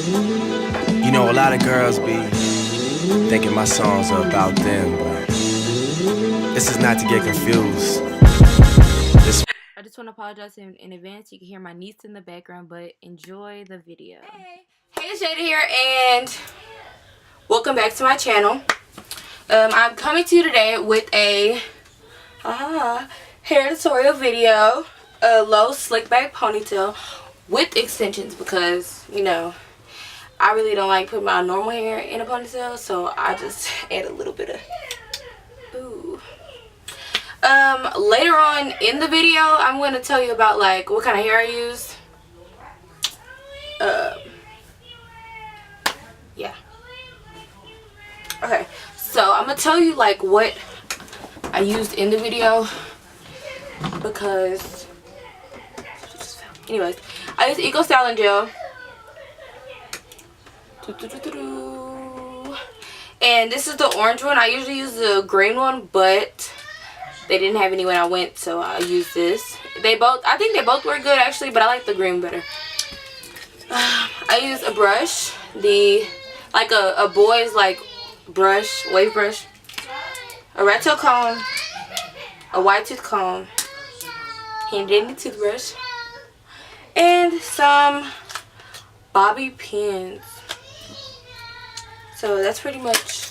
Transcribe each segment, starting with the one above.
You know, a lot of girls be thinking my songs are about them, but this is not to get confused. I just want to apologize in advance. You can hear my niece in the background, but enjoy the video. Hey, it's Jada here, and welcome back to my channel. I'm coming to you today with a hair tutorial video, a low slick back ponytail with extensions because, you know, I really don't like putting my normal hair in a ponytail, so I just add a little bit of later on in the video, I'm going to tell you about like what kind of hair I use. Yeah. Okay, so I'm going to tell you like what I used in the video because, anyways, I use Eco Styling Gel. And this is the orange one. I usually use the green one, but they didn't have any when I went, so I used this. I think they both work good actually, but I like the green better. I use a brush, like a boy's like brush, wave brush, a Rattail comb, a white tooth comb, hand-dandy toothbrush, and some bobby pins. So that's pretty much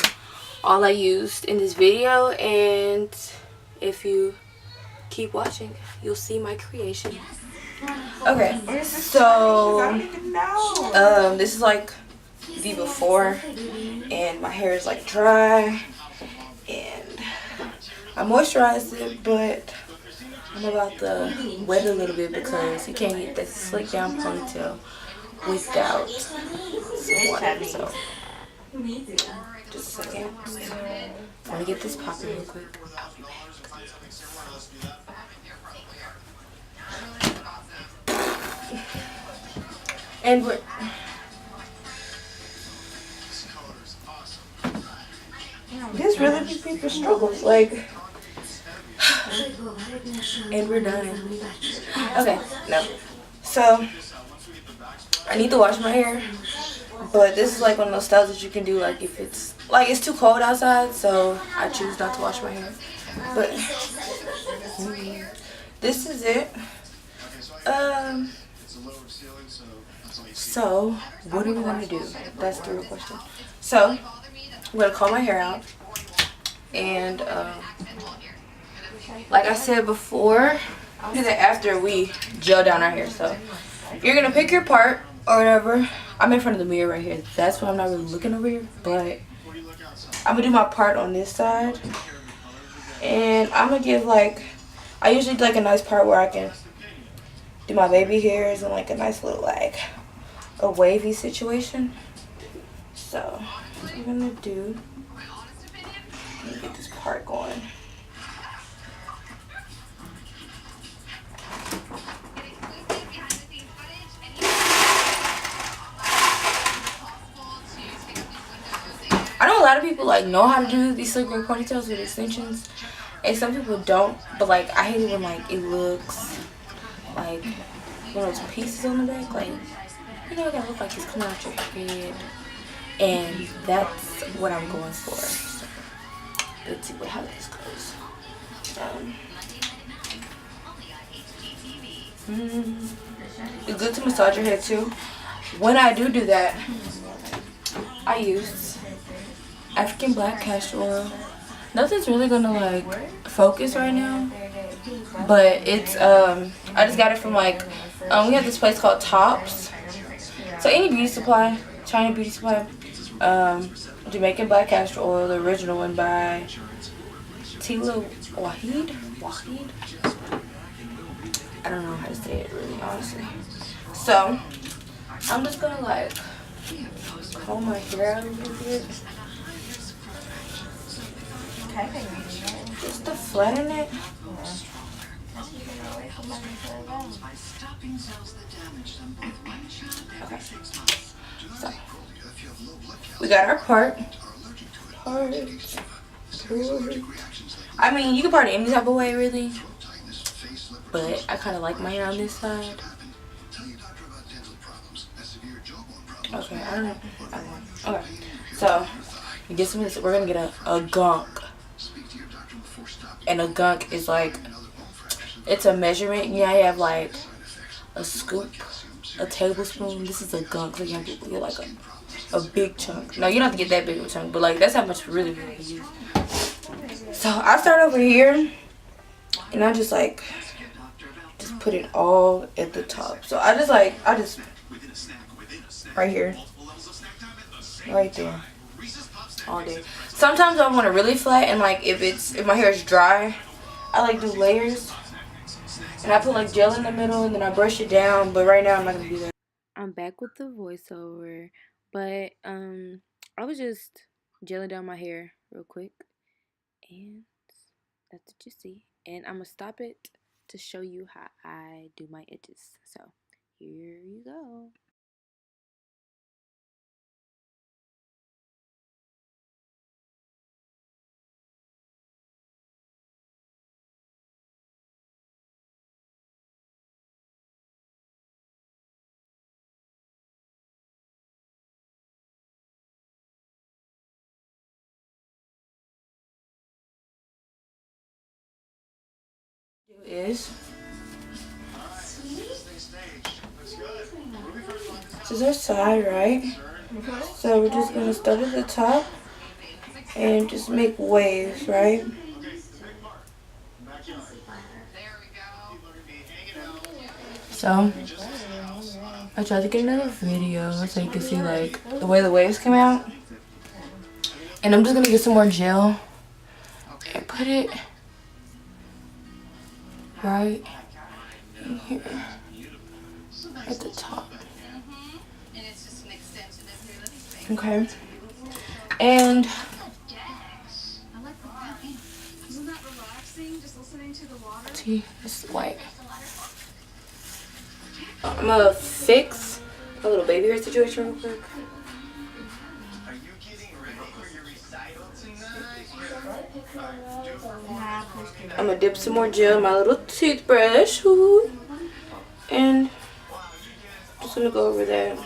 all I used in this video, and if you keep watching, you'll see my creation. Okay, so this is like the before, and my hair is like dry, and I moisturized it, but I'm about to wet it a little bit because you can't get that slick down ponytail without some water. So just a second. I'm gonna get this popping real quick. I'll be back. And we're this really be people's struggles, like, and we're done. Okay, no. So I need to wash my hair, but this is like one of those styles that you can do like if it's like it's too cold outside, so I choose not to wash my hair. But this is it. So what are we gonna do? That's the real question. So I'm gonna comb my hair out, and like I said before, do that after we gel down our hair. So you're gonna pick your part or whatever. I'm in front of the mirror right here. That's why I'm not really looking over here, but I'm gonna do my part on this side, and I'm gonna give like, I usually do like a nice part where I can do my baby hairs and like a nice little like a wavy situation. So what I'm gonna do, let me get this part going. I know a lot of people like know how to do these slick back ponytails with extensions, and some people don't, but like I hate it when like it looks like one of those pieces on the back, like, you know, it gotta look like it's coming out your head, and that's what I'm going for. So let's see how this goes. It's good to massage your head too. When I do that, I use African black castor oil. Nothing's really gonna like focus right now, but it's I just got it from like we have this place called Tops. So any beauty supply, China beauty supply, Jamaican black castor oil, the original one by Tila Wahid. I don't know how to say it really, honestly. So I'm just gonna like comb my hair out a little bit, just to flatten it. Okay. So we got our part. I mean, you can part it any type of way, really, but I kind of like my hair on this side. Okay, I don't know. Okay, so you get some of this. We're gonna get a gunk, and a gunk is like, it's a measurement. Yeah, you have like a scoop, a tablespoon. This is a gunk, so you have to get like a big chunk. No, you don't have to get that big of a chunk, but like that's how much really use. So I start over here, and I just like put it all at the top. So I just right here, right there, all day. Sometimes I want it really flat, and like if my hair is dry, I like do layers, and I put like gel in the middle, and then I brush it down. But right now I'm not gonna do that. I'm back with the voiceover, but I was just gelling down my hair real quick, and that's what you see. And I'm gonna stop it to show you how I do my edges. So here you go. Is this is our side, right? So we're just gonna start at the top and just make waves, right? So I tried to get another video so you can see like the way the waves come out, and I'm just gonna get some more gel and put it right in here at the top. Okay, and see, this is white. I'm gonna fix a little baby hair situation real quick. I'm gonna dip some more gel in my little toothbrush. Woo. And just gonna go over that.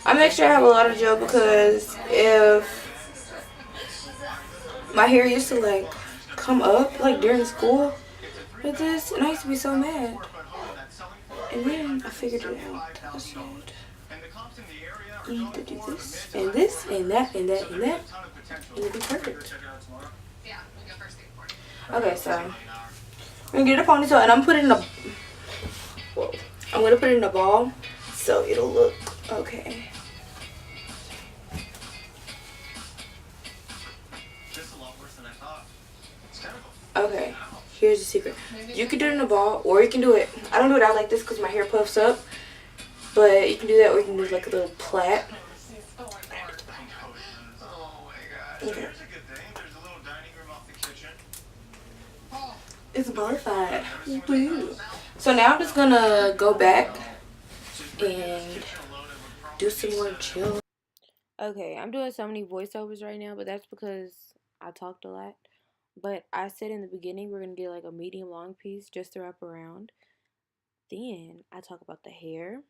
I make sure I have a lot of gel because if my hair used to like come up like during school with this, and I used to be so mad. And then I figured it out. I said, you need to do this and this and that and that and that, and it'll be perfect. Okay, so I'm gonna get a ponytail, and I'm putting a. Whoa. I'm gonna put it in a ball so it'll look okay. Okay, here's the secret. You can do it in a ball, or you can do it. I don't do it out like this because my hair puffs up, but you can do that, or you can do like a little plait. Okay. It's bonafide. So now I'm just gonna go back and do some more gel. Okay, I'm doing so many voiceovers right now, but that's because I talked a lot. But I said in the beginning we're gonna get like a medium long piece just to wrap around. Then I talk about the hair.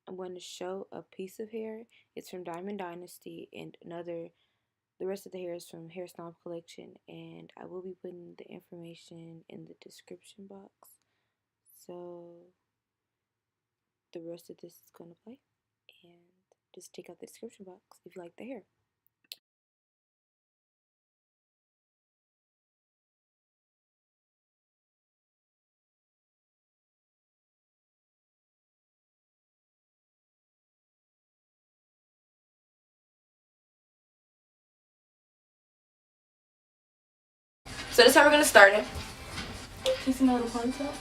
I'm going to show a piece of hair. It's from Diamond Dynasty, and the rest of the hair is from Hair Stomp Collection, and I will be putting the information in the description box. So the rest of this is going to play, and just check out the description box if you like the hair. So this is how we're going to start it. Can you see my little ponytail?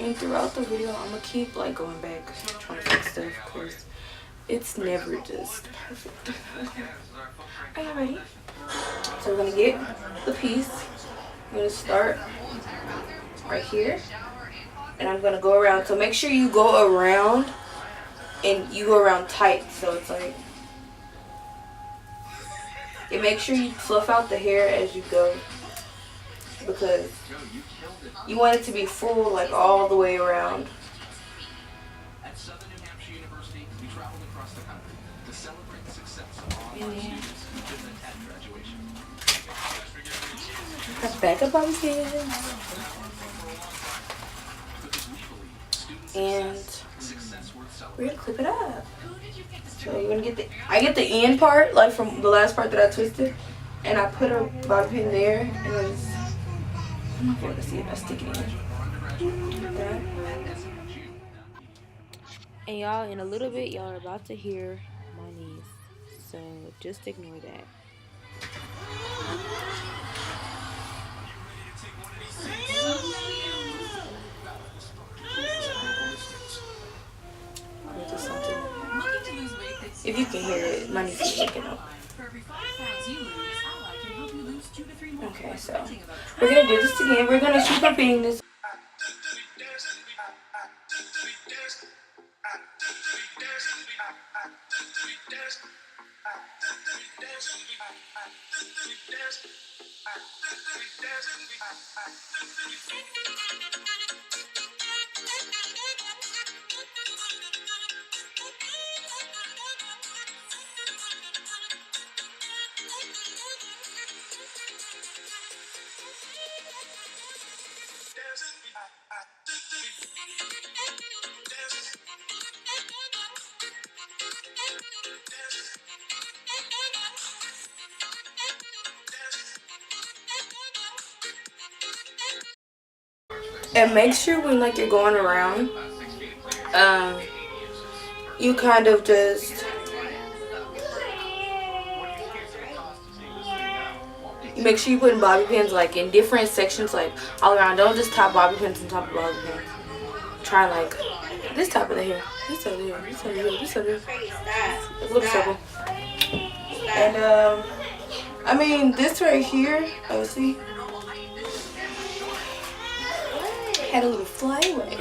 And throughout the video, I'm gonna keep like going back trying to fix stuff because it's never just perfect. Are you ready? So we're gonna get the piece. I'm gonna start right here, and I'm gonna go around. So make sure you go around, and you go around tight. So it's like And make sure you fluff out the hair as you go, because you want it to be full, like all the way around. Back up on pins. And we're gonna clip it up. So you're gonna get I get the end part, like from the last part that I twisted, and I put a bobby pin there, and then I'm not gonna see if I stick it in. Like that. And y'all, in a little bit, y'all are about to hear my niece, so just ignore that. If you can hear it, my niece is shaking up. Okay, so we're gonna do this again. We're gonna keep repeating this. And make sure when like you're going around, you kind of just make sure you put bobby pins like in different sections, like all around. Don't just top bobby pins on top of bobby pins. Try like this top of the hair, this over here, this over here, this over here. It's a little circle. And I mean this right here. Oh, see. Had a little flyaway.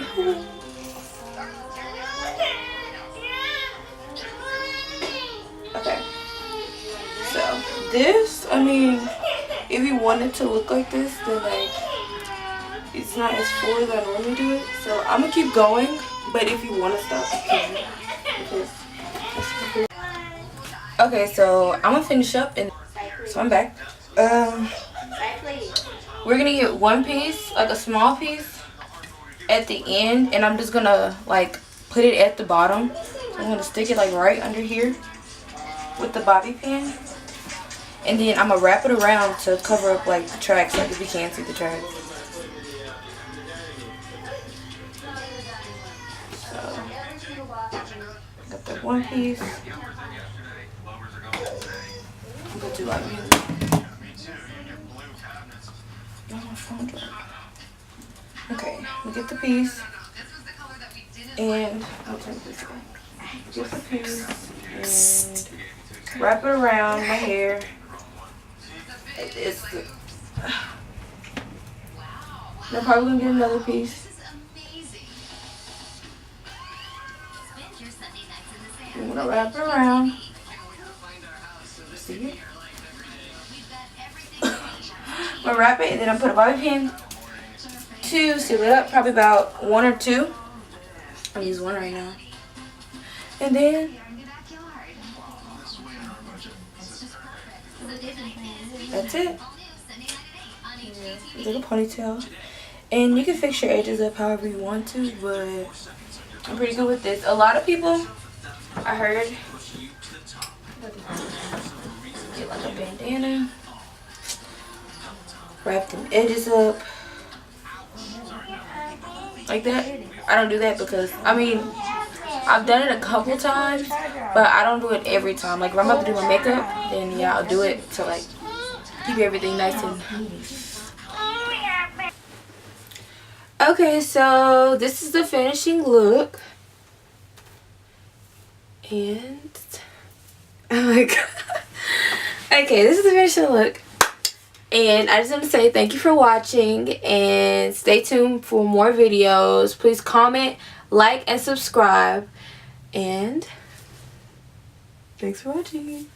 Okay. So this, I mean, if you want it to look like this, then like it's not as full as I normally do it. So I'm gonna keep going, but if you want to stop, you can. Okay, so I'm gonna finish up, and so I'm back. We're gonna get one piece, like a small piece, at the end, and I'm just gonna like put it at the bottom. So I'm gonna stick it like right under here with the bobby pin, and then I'm gonna wrap it around to cover up like the tracks, like if you can't see the tracks. So got that one piece. I'm gonna do like okay, we get the piece, and I'll turn this way. Get the piece and wrap it around my hair. It's the. I'm probably gonna get another piece. I'm gonna wrap it around. See it? I'm gonna wrap it, and then I'm gonna put a bobby pin to seal it up, probably about one or two. I use one right now. And then that's it. It's like a ponytail. And you can fix your edges up however you want to, but I'm pretty good with this. A lot of people, I heard, get like a bandana, wrap them edges up like that. I don't do that because, I mean, I've done it a couple times, but I don't do it every time. Like if I'm about to do my makeup, then yeah, I'll do it to like keep everything nice and. Okay, so this is the finishing look, and oh my god. Okay, this is the finishing look. And I just want to say thank you for watching, and stay tuned for more videos. Please comment, like, and subscribe. And thanks for watching.